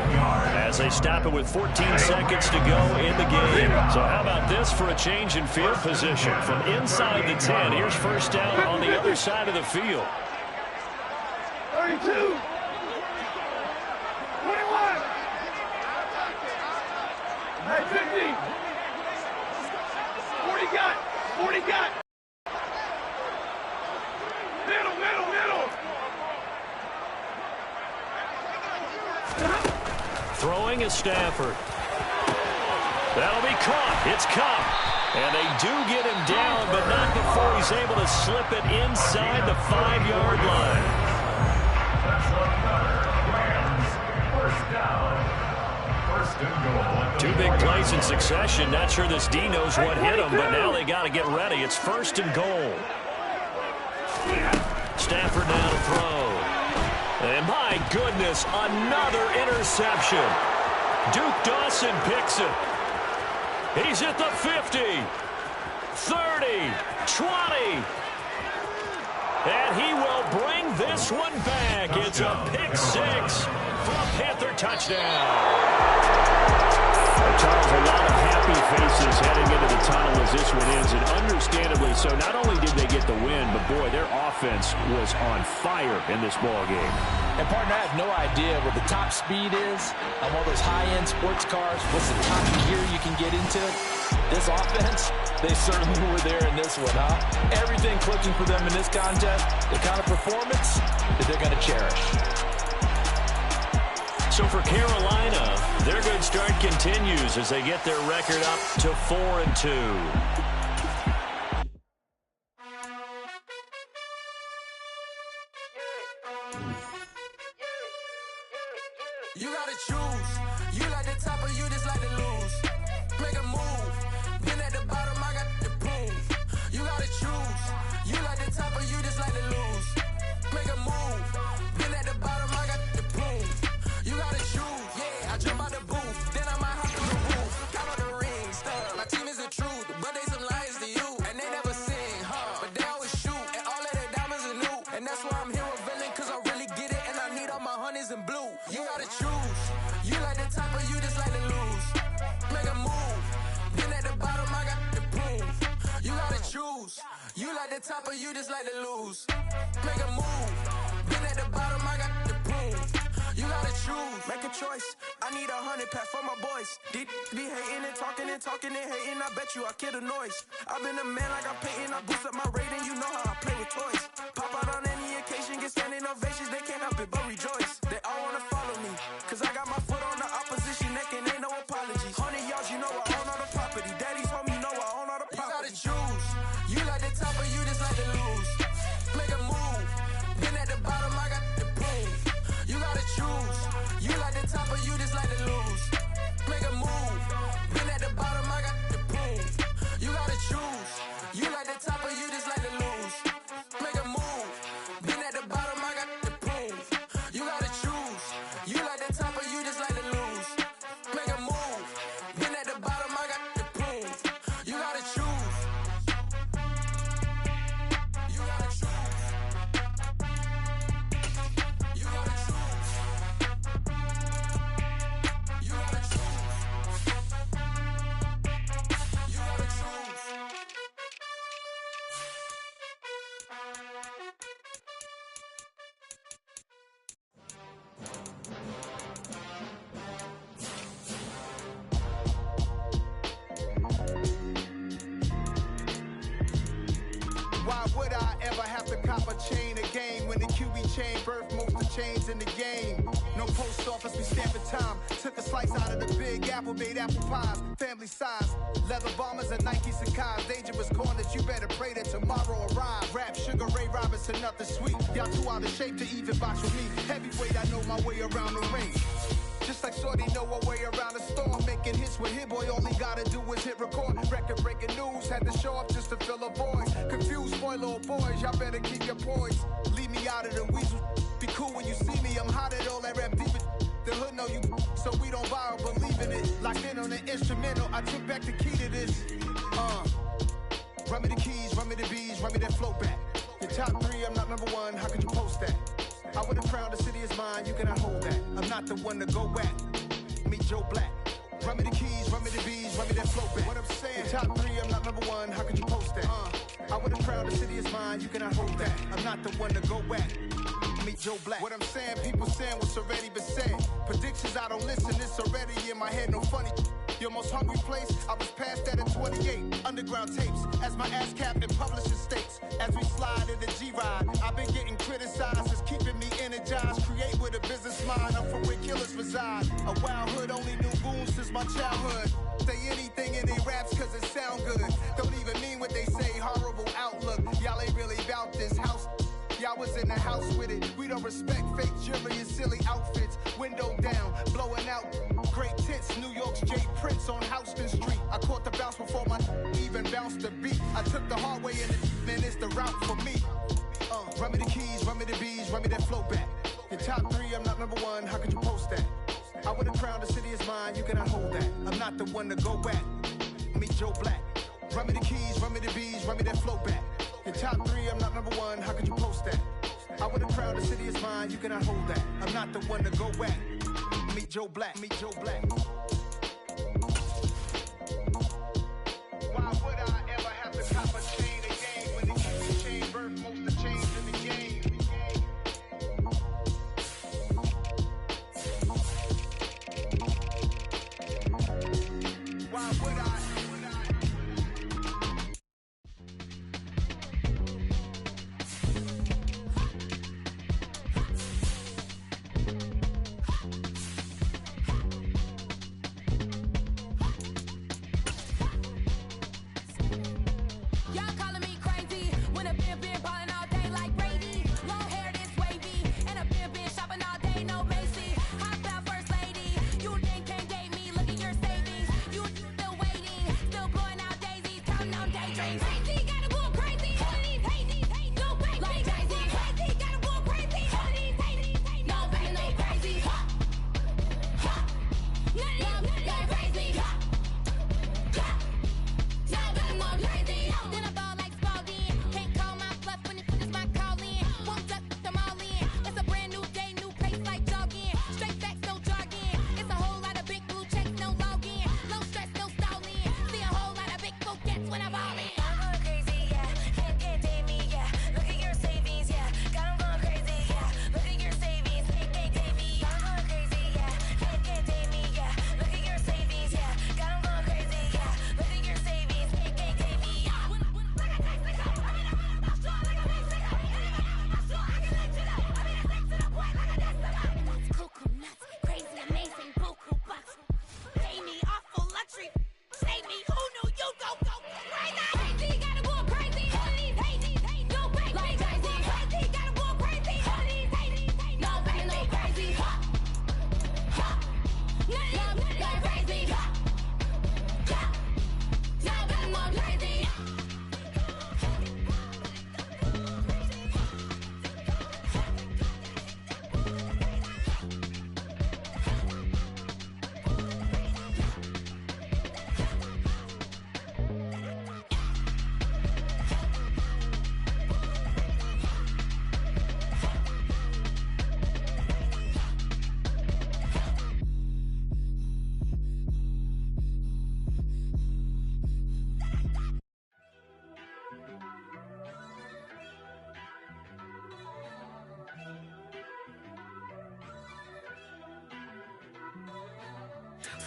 as they stop it with 14 seconds to go in the game. So how about this for a change in field position? From inside the 10, here's first down on the other side of the field. 32! 21! Hey, 50! 40 got! Middle! Throwing is Stafford. That'll be caught. It's caught. And they do get him down, but not before he's able to slip it inside the 5-yard line. Two big plays in succession. Not sure this D knows what hit him, but now they got to get ready. It's first and goal. Stafford now to throw. And my goodness, another interception. Duke Dawson picks it. He's at the 50, 30, 20. And he will bring this one back. It's a pick six for a Panther touchdown. Charles, a lot of happy faces heading into the tunnel as this one ends, and understandably so. Not only did they get the win, but boy, their offense was on fire in this ball game. And partner, I have no idea what the top speed is on one of those high-end sports cars. What's the top gear you can get into? This offense, they certainly were there in this one, huh? Everything clicking for them in this contest, the kind of performance that they're going to cherish. So for Carolina, their good start continues as they get their record up to 4-2. You gotta choose. You like the top or you just like to lose. Make a move. Been at the bottom, I got the proof. You gotta choose. You like the top or you just like to lose. Make a move. Been at the bottom, I got the proof. You gotta choose. Yeah, I jump out the booth. Then I might hop through the roof. Count on the rings. My team is the truth, but they some liars to you. And they never sing, but they always shoot. And all of their diamonds are new. And that's why I'm here revealing, cause I really get it. And I need all my honeys in blue. You gotta choose. You like the top or you just like to lose. Make a move. Been at the bottom, I got the proof. You gotta choose. You like the top or you just like to lose. Make a move. Been at the bottom, I got the proof. You gotta choose. Make a choice. I need 100 pack for my boys. Be hating and talking and hating. I bet you I kill the noise. I've been a man like I'm Peyton. I boost up my rating. You know how I play with toys. Pop out on any occasion, get standing ovations. They can't help it but rejoice. They all wanna follow me, cause I got my foot on the opposition neck and ain't no apologies. 100 yards, you know I own all the property. Daddy's home, you know I own all the property. You gotta choose. You like the top or you just like to lose. Make a move. Been at the bottom, I got the proof. You gotta choose. You like the top or you just like to lose. Make a move. Been at the bottom, I got the proof. You gotta choose. You like the top or you just like to lose. Make a move. cop a chain of game. When the QB chain birth most of chains in the game. No post office, we stamping time. Took a slice out of the big apple, made apple pies. Family size, leather bombers and Nike Sacai's. Dangerous corners, you better pray that tomorrow arrive. Rap, Sugar Ray Robinson, nothing sweet. Y'all too out of shape to even box with me. Heavyweight, I know my way around the ring. Just like Shorty know her way around the storm. Making hits with Hit Boy, all he gotta do is hit record. Record breaking news, had to show up just to fill a void. Confused boy, little boys, y'all better keep your poise. Leave me out of the weasel. Be cool when you see me, I'm hot at all that rap deep. The hood know you, so we don't borrow, believe in it. Locked in on the instrumental, I took back the key to this. Run me the keys, run me the bees, run me that flow back. Your top three, I'm not number one, how could you post that? I would've crowned the city is mine, you cannot hold that. I'm not the one to go at. Meet Joe Black. Run me the keys, run me the bees, run me that flow back. What I'm saying, your top three, I'm not number one, how could you post that? I would've crowned the city is mine, you cannot hold that. I'm not the one to go at. Meet Joe Black. What I'm saying, people saying what's already been said. Predictions, I don't listen, it's already in my head, no funny. Your most hungry place, I was past that at 28. Underground tapes, as my ass cap in publishing states. As we slide in the G-Ride, I've been getting criticized, it's keeping me energized. Create with a business mind, I'm from where killers reside. A wild hood, only knew goons since my childhood. Say anything in they raps cause it sound good. Don't even mean what they say, horrible outlook. Y'all ain't really about this house. Y'all was in the house with it. We don't respect fake jewelry and silly outfits. Window down, blowing out great tits. New York's J. Prince on Houston Street. I caught the bounce before my even bounced the beat. I took the hard way in and it's the route for me. Run me the keys, run me the bees, run me that flow back. Your top three, I'm not number one, how could you post that? I would've crowned the city is mine, you cannot hold that. I'm not the one to go at. Meet Joe Black. Run me the keys, run me the bees, run me that flow back. Your top three, I'm not number one, how could you post that? I would've crowned the city is mine, you cannot hold that. I'm not the one to go at. Meet Joe Black, meet Joe Black. Why would I ever have to cop a chain again when the QB chain birth most of chains in the game? Why would I?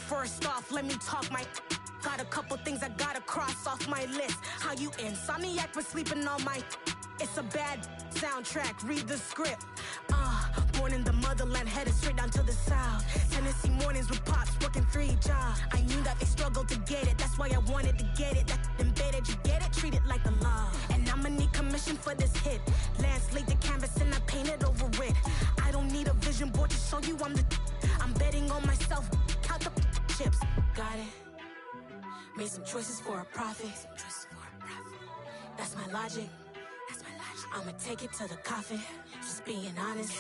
First off, let me talk my. Got a couple things I gotta cross off my list. How you insomniac for sleeping on my. It's a bad soundtrack, read the script. Born in the motherland, headed straight down to the south. Tennessee mornings with pops, working 3 jobs. I knew that they struggled to get it, that's why I wanted to get it. That embedded, you get it, treat it like the law. And I'ma need commission for this hit. Lance laid the canvas and I painted over it. I don't need a vision board to show you I'm betting on myself, count the chips. Got it. Made some choices for a profit. That's my logic. I'ma take it to the coffin, just being honest.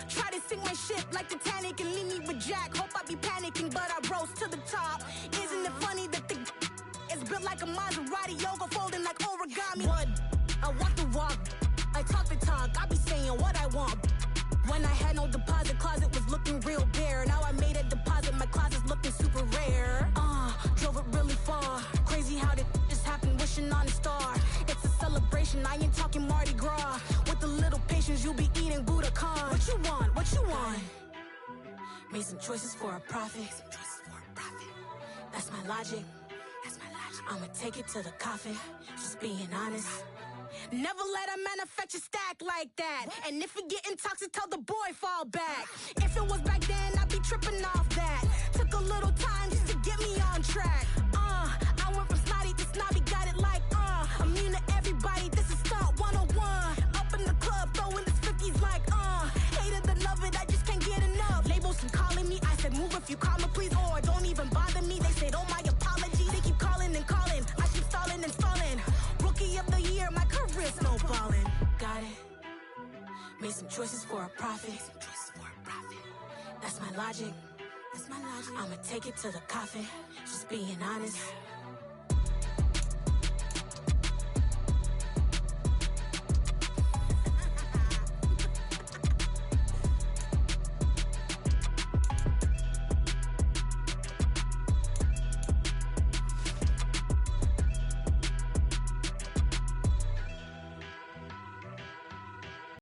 Try to sink my ship like Titanic and leave me with Jack. Hope I be panicking, but I rose to the top. Isn't it funny that the is built like a Maserati, yoga folding like origami? What? I walk the walk, I talk the talk, I be saying what I want. When I had no deposit, closet was looking real bare. Now I made a deposit, my closet's looking super rare. Drove it really far. Crazy how did just happen, wishing on a star. It's a celebration, I ain't talking Mardi Gras. With a little patience, you'll be eating Budokan. What you want? What you want? Made some choices for a profit. That's my logic. I'ma take it to the coffin, just being honest. Never let a manufacture stack like that. And if it getting toxic, tell the boy fall back. If it was back then, I'd be tripping off that. Took a little time just to get me on track. I went from snotty to snobby, got it like, immune to everybody, this is stunt 101. Up in the club, throwing this 50s like, hate it and love it, I just can't get enough. Labels and calling me, I said move if you call me please, or don't even bother me. They said, oh my apologies, they keep calling and calling. I keep stalling and stalling. Rookie of the year, my career snowballing. Got it. Made some choices for a profit. That's my logic. I'ma take it to the coffin, just being honest.